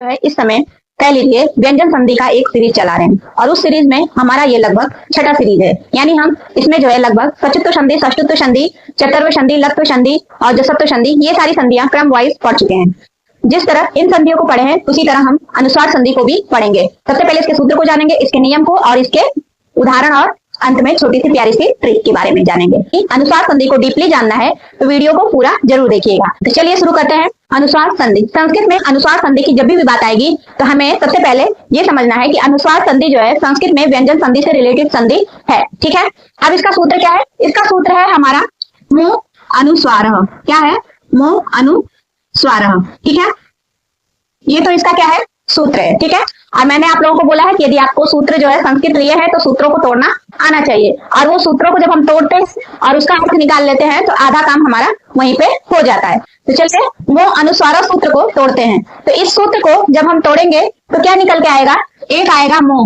है इस समय कह लीजिए व्यंजन संधि का एक सीरीज चला रहे हैं और उस सीरीज में हमारा ये लगभग छठा सीरीज है। यानी हम इसमें जो है लगभग सचुत्व संधि, षष्टुत्व संधि, चतुर्व संधि, लत्व संधि और जसत्व संधि, ये सारी संधियां क्रम वाइज पढ़ चुके हैं। जिस तरह इन संधियों को पढ़े हैं उसी तरह हम अनुस्वार संधि को भी पढ़ेंगे। सबसे पहले इसके सूत्र को जानेंगे, इसके नियम को और इसके उदाहरण, और अंत में छोटी सी प्यारी सी ट्रिक के बारे में जानेंगे। अनुस्वार संधि को डीपली जानना है तो वीडियो को पूरा जरूर देखिएगा। तो चलिए शुरू करते हैं। अनुस्वार संधि। संस्कृत में अनुस्वार संधि की जब भी बात आएगी तो हमें सबसे पहले ये समझना है कि अनुस्वार संधि जो है संस्कृत में व्यंजन संधि से रिलेटेड संधि है। ठीक है, अब इसका सूत्र क्या है? इसका सूत्र है हमारा मु अनुस्वार। क्या है? मु अनुस्वार। ठीक है, ये तो इसका क्या है? सूत्र है। ठीक है, और मैंने आप लोगों को बोला है कि यदि आपको सूत्र जो है संस्कृत लिए है तो सूत्रों को तोड़ना आना चाहिए, और वो सूत्रों को जब हम तोड़ते हैं और उसका अर्थ निकाल लेते हैं तो आधा काम हमारा वहीं पे हो जाता है। तो चलिए वो अनुस्वार सूत्र को तोड़ते हैं। तो इस सूत्र को जब हम तोड़ेंगे तो क्या निकल के आएगा? एक आएगा मो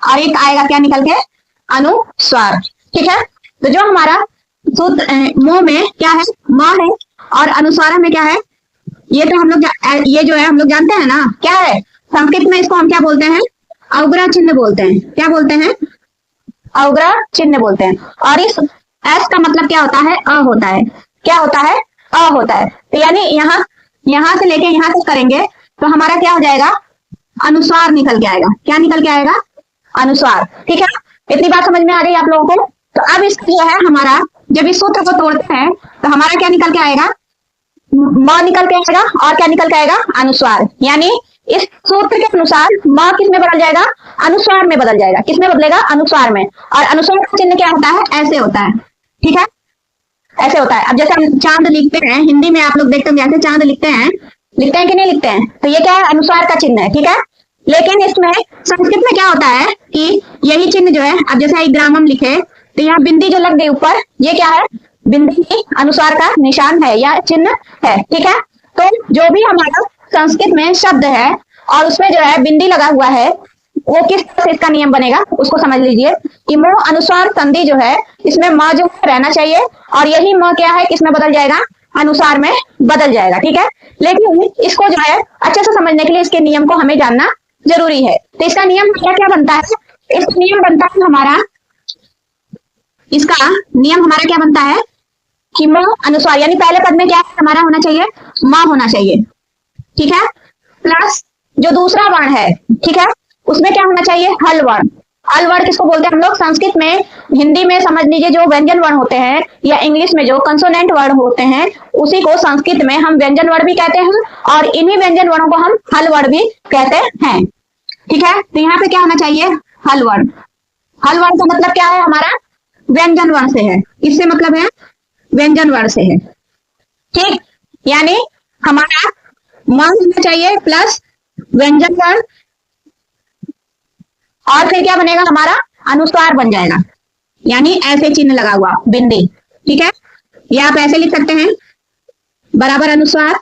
और एक आएगा क्या निकल के? अनुस्वार। ठीक है, तो जो हमारा सूत्र मो में क्या है? म है, और अनुस्वार में क्या है? ये तो हम लोग ये जो है हम लोग जानते हैं ना क्या है? संस्कृत में इसको हम क्या बोलते हैं? अवग्रह चिन्ह बोलते हैं। क्या बोलते हैं? अवग्रह चिन्ह बोलते हैं। और इस एस का मतलब क्या होता है? अ होता है। क्या होता है? अ होता है। तो यानी यहाँ से लेके यहाँ तक करेंगे तो हमारा क्या हो जाएगा? अनुस्वार निकल के आएगा। क्या निकल के आएगा? अनुस्वार। ठीक है, इतनी बात समझ में आ गई आप लोगों को? तो अब इस जो है हमारा जब इस सूत्र को तोड़ते हैं तो हमारा क्या निकल के आएगा? म निकल के आएगा, और क्या निकल के आएगा? अनुस्वार। यानी इस सूत्र के अनुसार म किस में बदल जाएगा? अनुस्वार में बदल जाएगा। किस में बदलेगा? अनुस्वार में। और अनुस्वार का चिन्ह क्या होता है? ऐसे होता है। ठीक है, ऐसे होता है। अब जैसे हम चांद लिखते हैं हिंदी में, आप लोग देखते हैं जैसे चांद लिखते हैं कि नहीं लिखते हैं? तो ये क्या है? अनुस्वार का चिन्ह है। ठीक है, लेकिन इसमें संस्कृत में क्या होता है कि यही चिन्ह जो है, अब जैसे ग्रामम लिखे तो यहाँ बिंदी जो लग गई ऊपर, ये क्या है? बिंदी अनुस्वार का निशान है या चिन्ह है। ठीक है, तो जो भी हमारा संस्कृत में शब्द है और उसमें जो है बिंदी लगा हुआ है, वो किस तरह से इसका नियम बनेगा उसको समझ लीजिए कि मो अनुस्वार संधि जो है इसमें म जो रहना चाहिए, और यही म क्या है? किसमें बदल जाएगा? अनुस्वार में बदल जाएगा। ठीक है, लेकिन इसको जो है अच्छे से समझने के लिए इसके नियम को हमें जानना जरूरी है। तो इसका नियम क्या बनता है? इसका नियम बनता है हमारा, इसका नियम हमारा क्या बनता है कि म अनुस्वार, यानी पहले पद में क्या हमारा होना चाहिए? म होना चाहिए। ठीक है, प्लस जो दूसरा वर्ण है, ठीक है, उसमें क्या होना चाहिए? हल वर्ण। हल वर्ण किसको बोलते हैं हम लोग? संस्कृत में, हिंदी में समझ लीजिए जो व्यंजन वर्ण होते हैं, या इंग्लिश में जो कंसोनेंट वर्ण होते हैं, उसी को संस्कृत में हम व्यंजन वर्ण भी कहते हैं, और इन्हीं व्यंजन वर्णों को हम हल वर्ण भी कहते हैं। ठीक है, तो यहाँ पे क्या होना चाहिए? हल वर्ण। हल वर्ण का मतलब क्या है? हमारा व्यंजन वर्ण से है। इससे मतलब है व्यंजन वर्ण से है। ठीक, यानी हमारा म होना चाहिए प्लस व्यंजन वर्ण, और फिर क्या बनेगा? हमारा अनुस्वार बन जाएगा। यानी ऐसे चिन्ह लगा हुआ बिंदी। ठीक है, या आप ऐसे लिख सकते हैं बराबर अनुस्वार।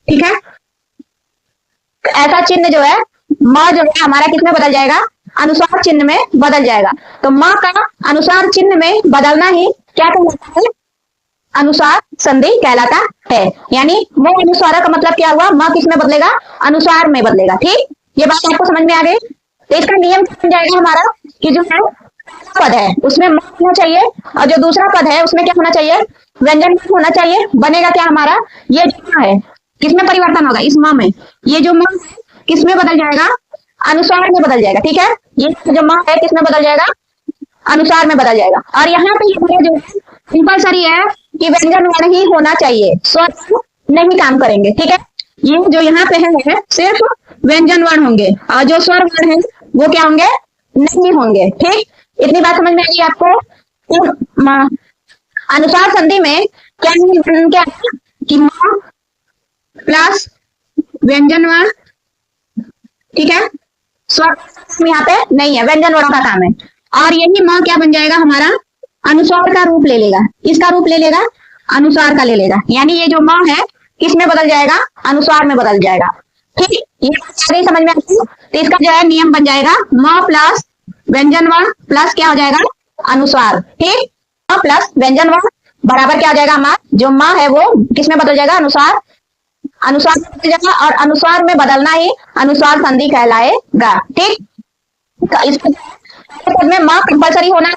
ठीक है, ऐसा चिन्ह जो है म जो है हमारा किसमें बदल जाएगा? अनुस्वार चिन्ह में बदल जाएगा। तो म का अनुस्वार चिन्ह में बदलना ही क्या कहलाता है? अनुस्वार संधि कहलाता है। यानी वो अनुस्वार का मतलब क्या हुआ? म किस में बदलेगा? अनुस्वार में बदलेगा। ठीक, ये बात आपको समझ में आ गई? तो इसका नियम क्या बन जाएगा हमारा कि जो है पद है उसमें म होना चाहिए, और जो दूसरा पद है उसमें क्या होना चाहिए? व्यंजन होना चाहिए। बनेगा क्या हमारा? ये जो है किसमें परिवर्तन होगा? इस म में। ये जो म किस में बदल जाएगा? अनुस्वार में बदल जाएगा। ठीक है, ये जो म है किस में बदल जाएगा? अनुस्वार में बदल जाएगा। और यहाँ पे ये जो कंपल्सरी है कि व्यंजन वर्ण ही होना चाहिए, स्वर नहीं काम करेंगे। ठीक है, ये जो यहाँ पे है सिर्फ व्यंजन वर्ण होंगे, और जो स्वर वर्ण है वो क्या होंगे? नहीं होंगे। ठीक, इतनी बात समझ में आई आपको? अनुस्वार संधि में क्या कि म प्लस व्यंजन वर्ण। ठीक है, स्वर यहाँ पे नहीं है, व्यंजन वर्णों का काम है। और यही म क्या बन जाएगा हमारा? अनुस्वार का रूप ले लेगा। इसका रूप ले लेगा? अनुस्वार का ले लेगा। यानी ये जो म है किस में बदल जाएगा? अनुस्वार में बदल जाएगा। ठीक, ये समझ में आती है? तो इसका जो है नियम बन जाएगा म प्लस व्यंजन वर्ण प्लस क्या हो जाएगा? अनुस्वार। ठीक, म प्लस व्यंजन वर्ण बराबर क्या हो जाएगा? हमारा जो म है वो किस में बदल जाएगा? अनुस्वार। अनुस्वार में बदल जाएगा और अनुस्वार में बदलना ही अनुस्वार संधि कहलाएगा। ठीक, तो इस पद में माँ कंपलसरी होना है,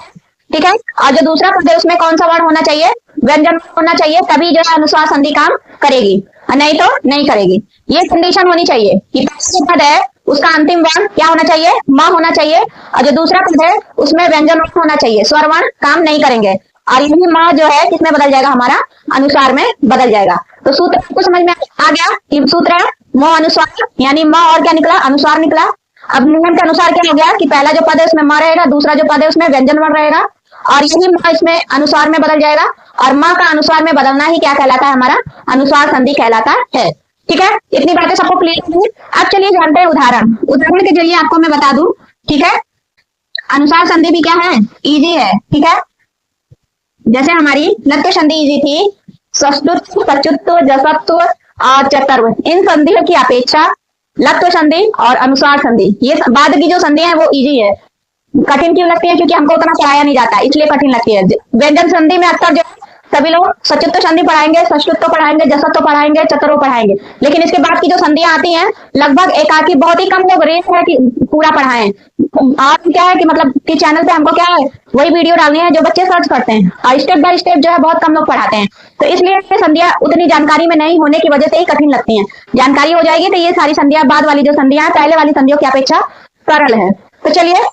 ठीक है, और जो दूसरा पद है उसमें कौन सा वर्ण होना चाहिए, व्यंजन होना चाहिए, तभी जो है अनुस्वार संधि काम करेगी, नहीं तो नहीं करेगी। ये कंडीशन होनी चाहिए कि पहला पद है उसका अंतिम वर्ण क्या होना चाहिए, म होना चाहिए, और जो दूसरा पद है उसमें व्यंजन वर्ण होना चाहिए, स्वर वर्ण काम नहीं करेंगे, और यही म जो है किसमें बदल जाएगा, हमारा अनुस्वार में बदल जाएगा। तो सूत्र आपको समझ में आ गया कि सूत्र है म अनुस्वार, यानी म और क्या निकला, अनुस्वार निकला। अब नियम के अनुसार क्या हो गया कि पहला जो पद है उसमें म रहेगा, दूसरा जो पद है उसमें व्यंजन वर्ण रहेगा, और यही म इसमें अनुस्वार में बदल जाएगा, और म का अनुस्वार में बदलना ही क्या कहलाता है, हमारा अनुस्वार संधि कहलाता है। ठीक है, इतनी बातें सबको क्लियर हुई। अब चलिए जानते हैं उदाहरण। उदाहरण के जरिए आपको मैं बता दूं, ठीक है, अनुस्वार संधि भी क्या है, इजी है। ठीक है, जैसे हमारी लत्व संधि इजी थी, षष्ठुत्व, सचुत्व, जसत्व और चतुर्व, इन संधियों की अपेक्षा लत्व संधि और अनुस्वार संधि, ये बाद की जो संधि है वो इजी है। कठिन क्यों लगती है, क्योंकि हमको उतना पढ़ाया नहीं जाता, इसलिए कठिन लगती है। व्यंजन संधि में अक्सर जो सभी लोग सचुत्व संधि पढ़ाएंगे, षष्ठुत्व पढ़ाएंगे, जसत्व पढ़ाएंगे, चतुर्व पढ़ाएंगे, लेकिन इसके बाद की जो संधियां आती हैं लगभग एकाकी, बहुत ही कम लोग रेस है कि पूरा पढ़ाएं। आप क्या है कि मतलब कि चैनल पे हमको क्या है वही वीडियो डालनी है जो बच्चे सर्च करते हैं, और स्टेप बाय स्टेप जो है बहुत कम लोग पढ़ाते हैं, तो इसलिए संधियां उतनी जानकारी में नहीं होने की वजह से ही कठिन लगती हैं। जानकारी हो जाएगी तो ये सारी संधियां, बाद वाली जो संधियां है पहले वाली संधियों की अपेक्षा सरल है। तो चलिए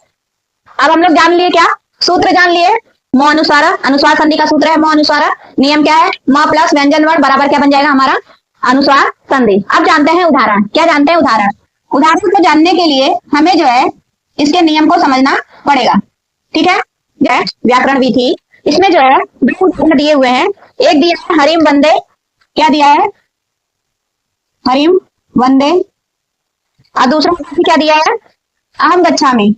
अब हम लोग जान लिए, क्या सूत्र जान लिए, म अनुस्वार, अनुस्वार संधि का सूत्र है म अनुस्वार, नियम क्या है, म प्लस व्यंजन वर्ण बराबर क्या बन जाएगा, हमारा अनुस्वार संधि। अब जानते हैं उदाहरण, क्या जानते हैं उदाहरण। उदाहरण को जानने के लिए हमें जो है इसके नियम को समझना पड़ेगा। ठीक है, व्याकरण विधि, इसमें जो है दो उदाहरण दिए हुए हैं, एक दिया है हरिम वंदे, क्या दिया है, हरिम वंदे, और दूसरा क्या दिया है, अहम गच्छामि,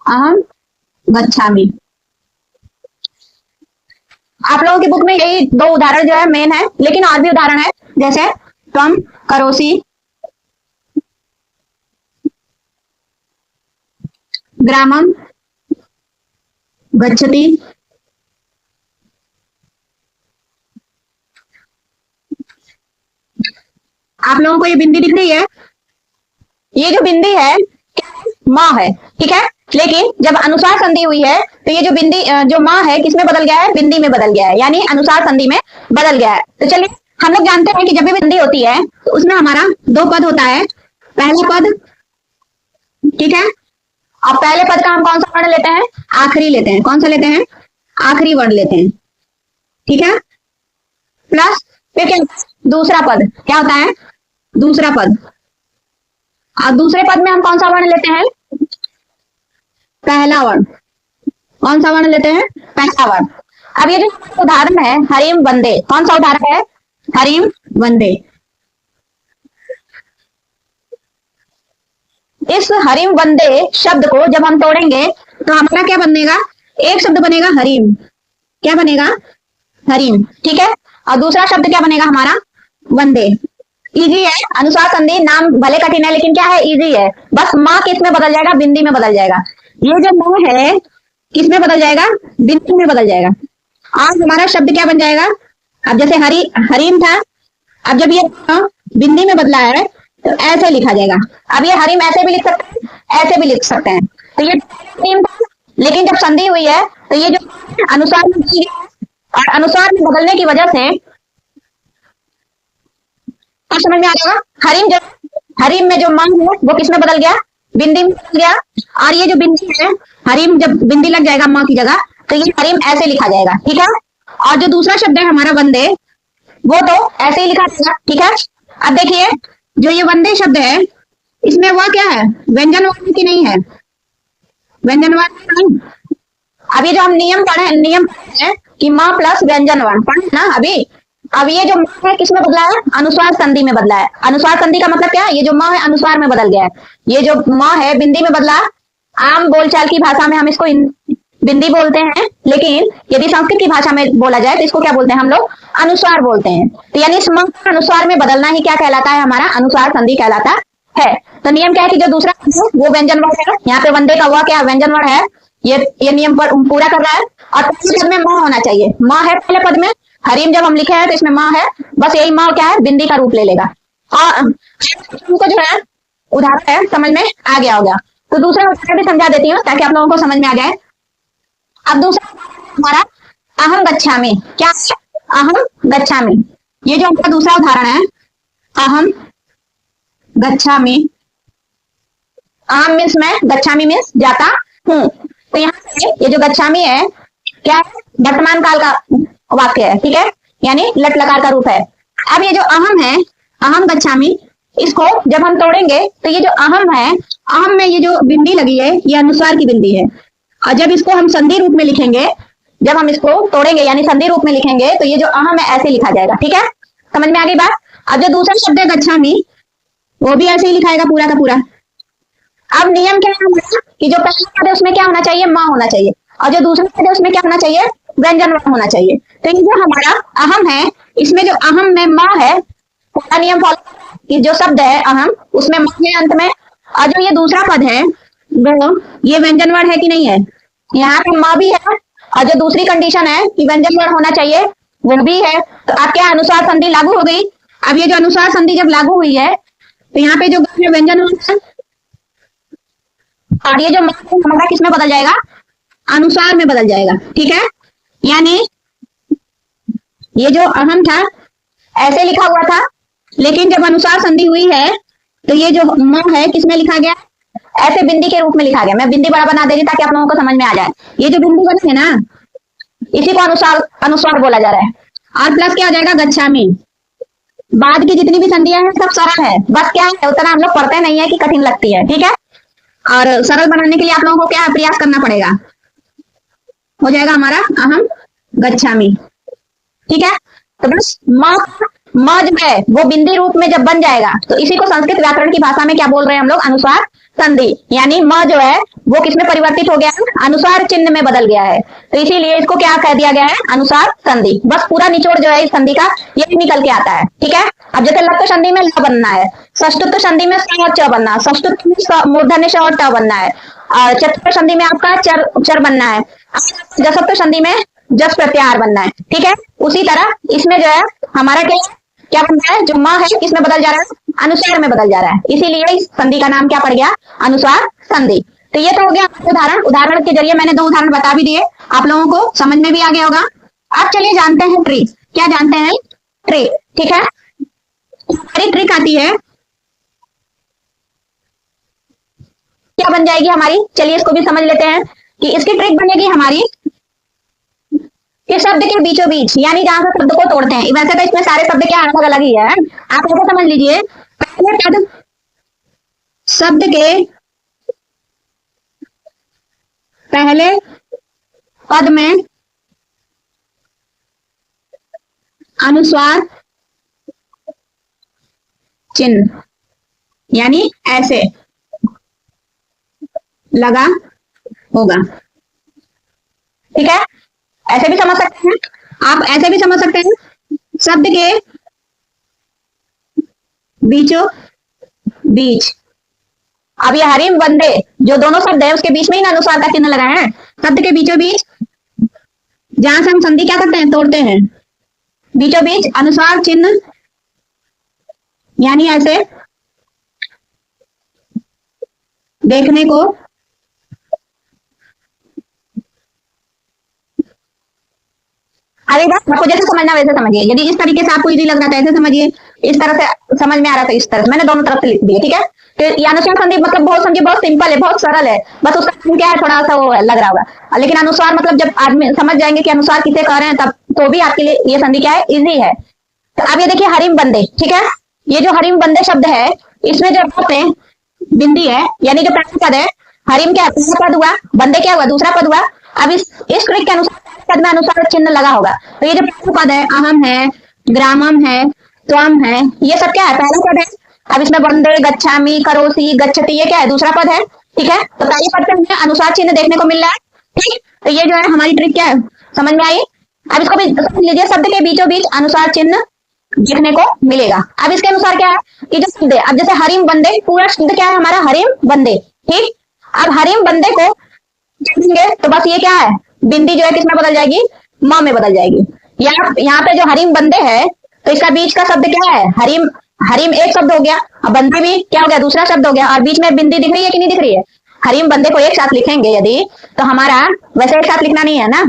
अहम गच्छामि। आप लोगों की बुक में यही दो उदाहरण जो है मेन है, लेकिन और भी उदाहरण है, जैसे त्वम करोसि, ग्रामम गच्छति, आप लोगों को ये बिंदी दिख रही है, ये जो बिंदी है माँ है, ठीक है, लेकिन जब अनुस्वार संधि हुई है तो ये जो बिंदी जो माँ है किसमें बदल गया है, बिंदी में बदल गया है, यानी अनुस्वार संधि में बदल गया है। तो चलिए हम लोग जानते हैं कि जब भी बिंदी होती है तो उसमें हमारा दो पद होता है, पहला पद, ठीक है, और पहले पद का हम कौन सा वर्ण लेते हैं, आखिरी लेते हैं, कौन सा लेते हैं, आखिरी वर्ण लेते हैं, ठीक है, प्लस फिर क्या, दूसरा पद क्या होता है, दूसरा पद, और दूसरे पद में हम कौन सा वर्ण लेते हैं, पहला वर्ण, कौन सा वर्ण लेते हैं, पहला वर्ण। अब ये जो उदाहरण है हरिम वंदे, कौन सा उदाहरण है, हरिम वंदे, इस हरिम वंदे शब्द को जब हम तोड़ेंगे तो हमारा क्या बनेगा, एक शब्द बनेगा हरिम, क्या बनेगा, हरिम, ठीक है, और दूसरा शब्द क्या बनेगा हमारा, वंदे। इजी है, अनुस्वार संधि नाम भले कठिन है लेकिन क्या है, इजी है, बस माँ किसमें बदल जाएगा, बिंदी में बदल जाएगा। ये जो माँ है किसमें बदल जाएगा, बिंदी में बदल जाएगा, और हमारा शब्द क्या बन जाएगा, अब जैसे हरिम था, अब जब ये बिंदी में बदला है तो ऐसे लिखा जाएगा। अब ये हरिम ऐसे भी लिख सकते हैं, ऐसे भी लिख सकते हैं, तो ये हरिम था, लेकिन जब संधि हुई है तो ये जो अनुस्वार में बदल गया, और अनुस्वार में बदलने की वजह से अब समझ में आ जाएगा, हरिम में जो माँ है वो किसमें बदल गया, बिंदी में बदल गया, और ये जो बिंदी है, हरिम जब बिंदी लग जाएगा माँ की जगह तो ये हरिम ऐसे लिखा जाएगा, ठीक है, और जो दूसरा शब्द है हमारा वंदे, वो तो ऐसे ही लिखा जाएगा, ठीक है। अब देखिए जो ये वंदे शब्द है इसमें वह क्या है, व्यंजन वर्ण की नहीं है, व्यंजन वर्ण नहीं। अभी जो हम नियम पढ़े, नियम है कि माँ प्लस व्यंजन वर्ण पढ़े ना अभी, अब ये जो माँ है किसमें बदला है, अनुस्वार संधि में बदला है। अनुस्वार संधि का मतलब क्या है, ये जो माँ है अनुस्वार में बदल गया है, ये जो माँ है बिंदी में बदला। आम बोलचाल की भाषा में हम इसको बिंदी बोलते हैं, लेकिन यदि संस्कृत की भाषा में बोला जाए तो इसको क्या बोलते हैं हम लोग, अनुस्वार बोलते हैं। तो यानी इस माँ का अनुस्वार में बदलना ही क्या कहलाता है, हमारा अनुस्वार संधि कहलाता है। तो नियम क्या है कि जो दूसरा वो व्यंजन वर्ण है, यहाँ पे वंदे का हुआ क्या व्यंजन वर्ण है, ये नियम पर पूरा कर रहा है। और पहले पद में माँ होना चाहिए, माँ है पहले पद में, हरीम जब हम लिखे हैं तो इसमें माँ है, बस यही माँ क्या है, बिंदी का रूप ले लेगा। और उनको जो है उदाहरण है, समझ में आ गया होगा। तो दूसरा उदाहरण भी समझा देती हूँ ताकि आप लोगों को समझ में आ जाए। अब दूसरा हमारा अहम गच्छामि, क्या है? अहम गच्छामि। ये जो हमारा दूसरा उदाहरण है, अहम गच्छामि। अहम मीन्स मैं, गच्छामि मीन्स जाता हूँ। तो यहाँ पे ये जो गच्छामि है क्या है, वर्तमान काल का वाक्य है, ठीक है, यानी लट लकार का रूप है। अब ये जो अहम है, अहम गच्छामि, इसको जब हम तोड़ेंगे तो ये जो अहम है, अहम में ये जो बिंदी लगी है ये अनुस्वार की बिंदी है। और जब इसको हम संधि रूप में लिखेंगे, जब हम इसको तोड़ेंगे यानी संधि रूप में लिखेंगे तो ये जो अहम है ऐसे लिखा जाएगा, ठीक है, समझ में आ गई बात। अब जो दूसरा शब्द है गच्छामि, वो भी ऐसे ही लिखाएगा पूरा का पूरा। अब नियम क्या है कि जो पहला पद है उसमें क्या होना चाहिए, माँ होना चाहिए, और जो दूसरा पद है उसमें क्या होना चाहिए, व्यंजन वर्ण होना चाहिए। तो ये जो हमारा अहम है, इसमें जो अहम में माँ है, पहला नियम फॉलो कि जो शब्द है अहम उसमें माँ है अंत में, और जो ये दूसरा पद है वो ये व्यंजन वर्ण है कि नहीं है, यहाँ पे माँ भी है, और जो दूसरी कंडीशन है कि व्यंजन वर्ण होना चाहिए वो भी है। तो आपके अनुसार संधि लागू हो गई। अब ये जो अनुसार संधि जब लागू हुई है तो यहाँ पे जो व्यंजन वर्ण है और ये जो हमारा किस में बदल जाएगा, अनुसार में बदल जाएगा, ठीक है। यानी ये जो अहम था ऐसे लिखा हुआ था, लेकिन जब अनुसार संधि हुई है तो ये जो म है किसमें लिखा गया, ऐसे बिंदी के रूप में लिखा गया। मैं बिंदी बड़ा बना दे रही ताकि आप लोगों को समझ में आ जाए। ये जो बिंदी बनी है ना, इसी को अनुस्वार बोला जा रहा है। और प्लस क्या हो जाएगा, गच्छामि। बाद की जितनी भी संधियां हैं सब सरल है, बस क्या है उतना हम लोग पढ़ते नहीं है कि कठिन लगती है, ठीक है। और सरल बनाने के लिए आप लोगों को क्या है, प्रयास करना पड़ेगा। हो जाएगा हमारा अहम गच्छामि, ठीक है। तो बस म जो है वो बिंदी रूप में जब बन जाएगा तो इसी को संस्कृत व्याकरण की भाषा में क्या बोल रहे हैं हम लोग, अनुस्वार संधि। यानी म जो है वो किसमें परिवर्तित हो गया है, अनुसार चिन्ह में बदल गया है, तो इसीलिए इसको क्या कह दिया गया है, अनुसार संधि। बस पूरा निचोड़ जो है इस संधि का ये निकल के आता है, ठीक है। अब जैसे लट संधि में ल बनना है, षष्ठुत्व संधि में स और च बनना है, षष्ठुत्व में मूर्धन्य श और ट बनना है, और चतुर्थ संधि में आपका चर बनना है, जसत्व संधि में जस प्रत्याहार बनना है, ठीक है। उसी तरह इसमें जो है हमारा क्या बन रहा है, जो म है किसमें बदल जा रहा है, अनुसार में बदल जा रहा है, इसीलिए इस संधि का नाम क्या पड़ गया, अनुसार संधि। तो ये तो हो गया उदाहरण के जरिए मैंने 2 उदाहरण बता भी दिए, आप लोगों को समझ में भी आ गया होगा। अब चलिए जानते हैं ट्रिक। क्या जानते हैं, ट्रिक, ठीक है। हमारी ट्रिक आती है, क्या बन जाएगी हमारी, चलिए इसको भी समझ लेते हैं कि इसकी ट्रिक बनेगी हमारी कि शब्द के बीचों बीच, यानी जहां से शब्द को तोड़ते हैं, वैसे तो इसमें सारे शब्द क्या अलग अलग ही है, आप ऐसे समझ लीजिए। पहले पद शब्द के पहले पद में अनुस्वार चिन्ह, यानी ऐसे लगा होगा, ठीक है। ऐसे भी समझ सकते हैं आप, ऐसे भी समझ सकते हैं, शब्द के बीचों बीच। अब ये हरिम बंदे जो दोनों शब्द है उसके बीच में ही ना अनुस्वार का चिन्ह लगा है, शब्द के बीचों बीच जहां से हम संधि क्या करते हैं, तोड़ते हैं, बीचों बीच अनुस्वार चिन्ह, यानी ऐसे देखने को अरे बात आपको जैसे समझना वैसे समझिए। यदि इस तरीके से आपको इजी लग रहा था ऐसे समझिए, इस तरह से समझ में आ रहा था इस तरह से, मैंने दोनों तरफ से लिख दिया, ठीक है। तो ये अनुस्वार संधि मतलब बहुत समझिए, बहुत सिंपल है, बहुत सरल है, बस उसका क्या है थोड़ा सा वो लग रहा होगा। लेकिन अनुस्वार मतलब जब आदमी समझ जाएंगे कि अनुस्वार किसे कह रहे हैं तब तो भी आपके लिए ये संधि क्या है, इजी है। तो अब ये देखिए हरिम बंदे, ठीक है। ये जो हरिम बंदे शब्द है इसमें जो बिंदी है, यानी जो पहला पद है, हरिम क्या पहला पद हुआ, बंदे क्या हुआ दूसरा पद हुआ। अब इस ट्रिक के अनुसार पद में अनुसार चिन्ह लगा होगा। तो ये जो पहला पद है, अहम है, ग्रामम है, त्वम है, ये सब क्या है, पहला पद है। अब इसमें बंदे, गच्छामि, करोसी, गच्छति, ये क्या है, दूसरा पद है, ठीक है। तो पहले पद पे हमें अनुसार चिन्ह देखने को मिल रहा है, ठीक। तो ये जो है हमारी ट्रिक क्या है, समझ में आई। अब इसको भी समझ लीजिए, शब्द के बीचों बीच अनुसार चिन्ह देखने को मिलेगा। अब इसके अनुसार क्या है कि जो शब्द है, अब जैसे हरिम बंदे, पूरा शब्द क्या है हमारा, हरिम बंदे, ठीक। अब हरिम बंदे को देखेंगे तो बस ये क्या है, बिंदी जो है किसमें बदल जाएगी, म में बदल जाएगी। यहाँ पे जो हरीम बंदे है, तो इसका बीच का शब्द क्या है? हरीम। हरीम एक शब्द हो गया, और बंदे भी क्या हो गया? दूसरा शब्द हो गया। और बीच में बिंदी दिख रही है कि नहीं दिख रही है? हरीम बंदे को एक साथ लिखेंगे यदि, तो हमारा वैसे एक साथ लिखना नहीं है ना,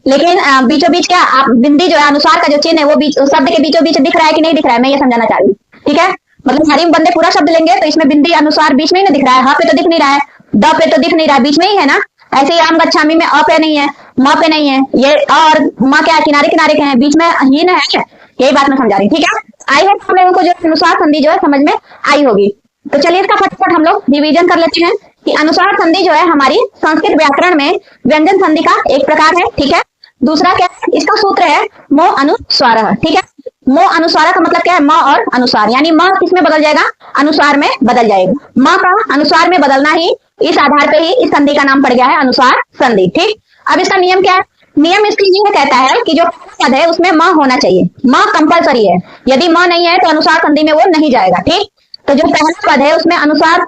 लेकिन बीचों बीच क्या आप बिंदी जो है अनुसार का जो चिन्ह है वो बीच शब्द के बीचों बीच दिख रहा है कि नहीं दिख रहा है, मैं ये समझाना चाह रही हूँ। ठीक है, मतलब हरीम बंदे पूरा शब्द लेंगे तो इसमें बिंदी अनुसार बीच में ही ना दिख रहा है। ह पे तो दिख नहीं रहा है, द पे तो दिख नहीं रहा है, बीच में ही है ना। ऐसे ही आम गच्छामी में अ पे नहीं है, म पे नहीं है, ये और म क्या है? किनारे किनारे के हैं, बीच में हीन है। यही बात मैं समझा रही। ठीक है, आई होप हम लोगों को जो अनुसार संधि जो है समझ में आई होगी। तो चलिए इसका फटाफट हम लोग रिवीजन कर लेते हैं कि अनुसार संधि जो है हमारी संस्कृत व्याकरण में व्यंजन संधि का एक प्रकार है। ठीक है, दूसरा क्या है? इसका सूत्र है मो अनुस्वार। ठीक है, मो अनुस्वार का मतलब क्या है? म और अनुसार, यानी म किस में बदल जाएगा? अनुसार में बदल जाएगा। म का अनुसार में बदलना ही, इस आधार पे ही इस संधि का नाम पड़ गया है अनुसार संधि। ठीक, अब इसका नियम क्या है? नियम इसकी ये कहता है कि जो पद है उसमें म होना चाहिए। म कंपलसरी है, यदि म नहीं है तो अनुसार संधि में वो नहीं जाएगा। ठीक, तो जो पहला पद है उसमें अनुसार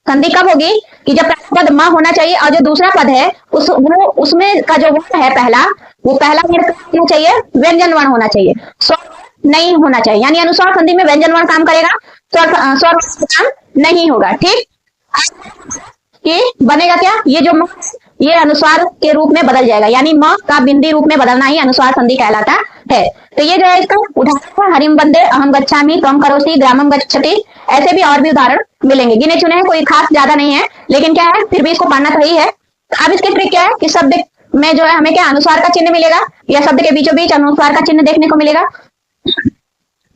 संधि कब होगी? कि जब पहला पद म होना चाहिए, और जो दूसरा पद है उसमें का जो वर्ण है पहला, वो पहला वर्ण होना चाहिए, व्यंजन वर्ण होना चाहिए, स्वर नहीं होना चाहिए। यानी अनुसार संधि में व्यंजन वर्ण काम करेगा, स्वर काम नहीं होगा। ठीक, कि बनेगा क्या? ये जो ये अनुसार के रूप में बदल जाएगा, यानी म का बिंदी रूप में बदलना ही अनुसार संधि कहलाता है। तो ये जो है इसका उदाहरण है हरिम बंदे, अहम गच्छामि, त्वम करोसि, ग्रामम गच्छति। ऐसे भी और भी उदाहरण मिलेंगे, गिने चुने हैं, कोई खास ज्यादा नहीं है, लेकिन क्या है फिर भी इसको पढ़ना सही है। अब इसकी ट्रिक क्या है कि शब्द में जो है हमें क्या अनुसार का चिन्ह मिलेगा, या शब्द के बीचों बीच अनुसार का चिन्ह देखने को मिलेगा।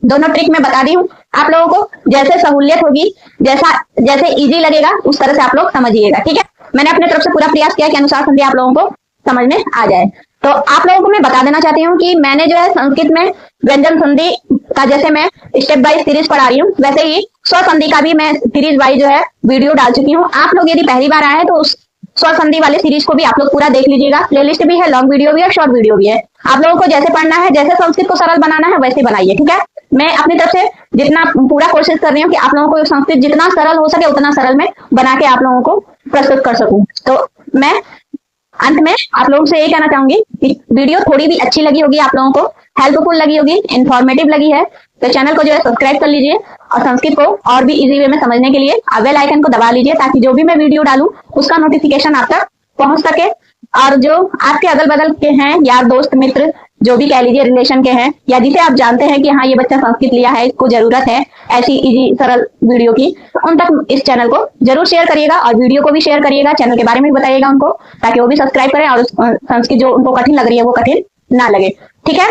दोनों ट्रिक मैं बता दी हूँ आप लोगों को, जैसे सहूलियत होगी, जैसे इजी लगेगा उस तरह से आप लोग समझिएगा। ठीक है, मैंने अपने तरफ से पूरा प्रयास किया कि अनुसार संधि आप लोगों को समझ में आ जाए। तो आप लोगों को मैं बता देना चाहती हूँ कि मैंने जो है संस्कृत में व्यंजन संधि का जैसे मैं स्टेप बाय सीरीज पढ़ा रही हूँ, वैसे ही स्वर संधि का भी मैं सीरीज वाइज जो है वीडियो डाल चुकी हूँ। आप लोग यदि पहली बार आए हैं तो उस स्वर संधि वाले सीरीज को भी आप लोग पूरा देख लीजिएगा। प्लेलिस्ट भी है, लॉन्ग वीडियो भी है, शॉर्ट वीडियो भी है। आप लोगों को जैसे पढ़ना है, जैसे संस्कृत को सरल बनाना है वैसे बनाइए। ठीक है, मैं अपनी तरफ से जितना पूरा कोशिश कर रही हूँ कि आप लोगों को संस्कृत जितना सरल हो सके उतना सरल में बना के आप लोगों को प्रस्तुत कर सकूं। तो मैं अंत में आप लोगों से यही कहना चाहूंगी कि वीडियो थोड़ी भी अच्छी लगी होगी, आप लोगों को हेल्पफुल लगी होगी, इन्फॉर्मेटिव लगी है, तो चैनल को जो है सब्सक्राइब कर लीजिए, और संस्कृत को और भी इजी वे में समझने के लिए बेल आइकन को दबा लीजिए, ताकि जो भी मैं वीडियो डालूं उसका नोटिफिकेशन आप तक पहुंच सके। और जो आपके अगल बगल के हैं, यार दोस्त मित्र जो भी कह लीजिए रिलेशन के हैं, या जिसे आप जानते हैं कि हाँ ये बच्चा संस्कृत लिया है, इसको जरूरत है ऐसी इजी सरल वीडियो की, उन तक इस चैनल को जरूर शेयर करिएगा, और वीडियो को भी शेयर करिएगा, चैनल के बारे में भी बताइएगा उनको, ताकि वो भी सब्सक्राइब करें और संस्कृत जो उनको कठिन लग रही है वो कठिन ना लगे। ठीक है,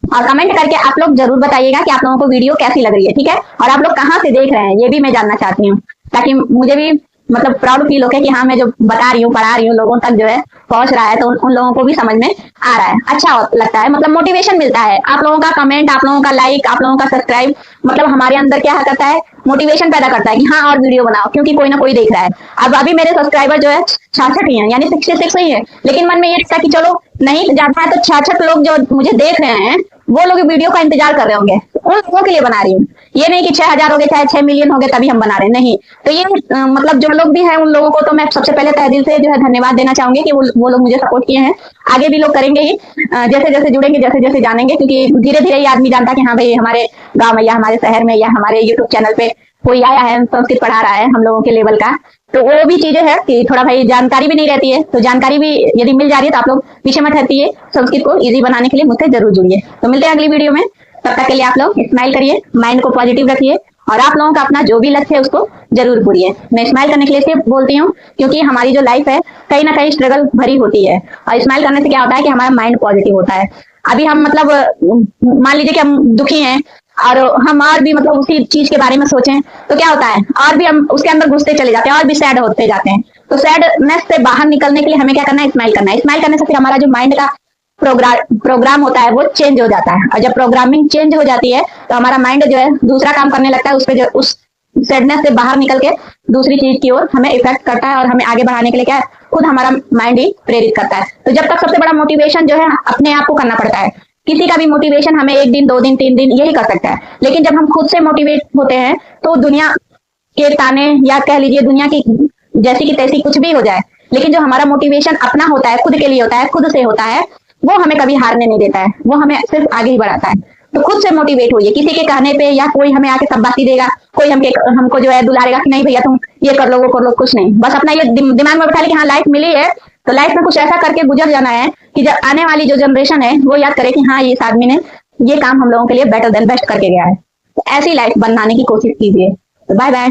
और कमेंट करके आप लोग जरूर बताइएगा कि आप लोगों को वीडियो कैसी लग रही है। ठीक है, और आप लोग कहाँ से देख रहे हैं ये भी मैं जानना चाहती हूँ, ताकि मुझे भी मतलब प्राउड फील हो कि हाँ मैं जो बता रही हूँ पढ़ा रही हूँ लोगों तक जो है पहुंच रहा है, तो उन लोगों को भी समझ में आ रहा है, अच्छा लगता है, मतलब मोटिवेशन मिलता है। आप लोगों का कमेंट, आप लोगों का लाइक, आप लोगों का सब्सक्राइब मतलब हमारे अंदर क्या करता है, मोटिवेशन पैदा करता है कि हाँ और वीडियो बनाओ, क्योंकि कोई ना कोई देख रहा है। अब अभी मेरे सब्सक्राइबर जो है 66 ही है, यानी 66 ही है, लेकिन मन में ये रहता है कि चलो नहीं जाता है तो 66 लोग जो मुझे देख रहे हैं वो लोग वीडियो का इंतजार कर रहे होंगे, उन लोगों के लिए बना रही हूँ। ये नहीं कि 6000 हो गए चाहे 6 मिलियन हो गए तभी हम बना रहे हैं, नहीं। तो ये मतलब जो लोग भी हैं उन लोगों को तो मैं सबसे पहले तहे दिल से जो है धन्यवाद देना चाहूंगी कि वो लोग मुझे सपोर्ट किए हैं, आगे भी लोग करेंगे ही, जैसे जैसे जुड़ेंगे, जैसे जैसे जानेंगे, क्योंकि धीरे धीरे ही आदमी जानता कि हाँ भाई हमारे गाँव में या हमारे शहर में या हमारे यूट्यूब चैनल पे कोई आया है संस्कृत पढ़ा रहा है हम लोगों के लेवल का। तो वो भी चीजें है कि थोड़ा भाई जानकारी भी नहीं रहती है, तो जानकारी भी यदि मिल जा रही है तो आप लोग पीछे मत हटिए, संस्कृत को इजी बनाने के लिए मुझसे जरूर जुड़िए। तो मिलते हैं अगली वीडियो में, तब तक के लिए आप लोग स्माइल करिए, माइंड को पॉजिटिव रखिए, और आप लोगों का अपना जो भी लक्ष्य है उसको जरूर पूरिए। मैं स्माइल करने के लिए सिर्फ बोलती हूँ क्योंकि हमारी जो लाइफ है कहीं ना कहीं स्ट्रगल भरी होती है, और स्माइल करने से क्या होता है कि हमारा माइंड पॉजिटिव होता है। अभी हम मतलब मान लीजिए कि हम दुखी हैं और हम और भी मतलब उसी चीज के बारे में सोचें तो क्या होता है, और भी हम उसके अंदर घुसते चले जाते हैं और भी सैड होते जाते हैं। तो सैडनेस से बाहर निकलने के लिए हमें क्या करना है, स्माइल करना है। स्माइल करने से फिर हमारा जो माइंड का प्रोग्राम होता है वो चेंज हो जाता है, और जब प्रोग्रामिंग चेंज हो जाती है तो हमारा माइंड जो है दूसरा काम करने लगता है, उस पे जो उस सैडनेस से बाहर निकल के दूसरी चीज की ओर हमें इफेक्ट करता है, और हमें आगे बढ़ाने के लिए क्या है, खुद हमारा माइंड ही प्रेरित करता है। तो जब तक सबसे बड़ा मोटिवेशन जो है अपने आप को करना पड़ता है, किसी का भी मोटिवेशन हमें 1 दिन 2 दिन 3 दिन यही कर सकता है, लेकिन जब हम खुद से मोटिवेट होते हैं तो दुनिया के ताने या कह लीजिए दुनिया की जैसी की तैसी कुछ भी हो जाए, लेकिन जो हमारा मोटिवेशन अपना होता है, खुद के लिए होता है, खुद से होता है, वो हमें कभी हारने नहीं देता है, वो हमें सिर्फ आगे ही बढ़ाता है। तो खुद से मोटिवेट होइए, किसी के कहने पे या कोई हमें आके शाबाशी देगा, कोई हमको जो है दुलारेगा कि नहीं भैया तुम ये कर लो वो कर लो, कुछ नहीं। बस अपना ये दिमाग में बैठा ले कि हाँ लाइफ मिली है तो लाइफ में कुछ ऐसा करके गुजर जाना है कि जब आने वाली जो जनरेशन है वो याद करे कि हाँ इस आदमी ने ये काम हम लोगों के लिए बेटर देन बेस्ट करके गया है। तो ऐसी लाइफ बनाने की कोशिश कीजिए। तो बाय बाय।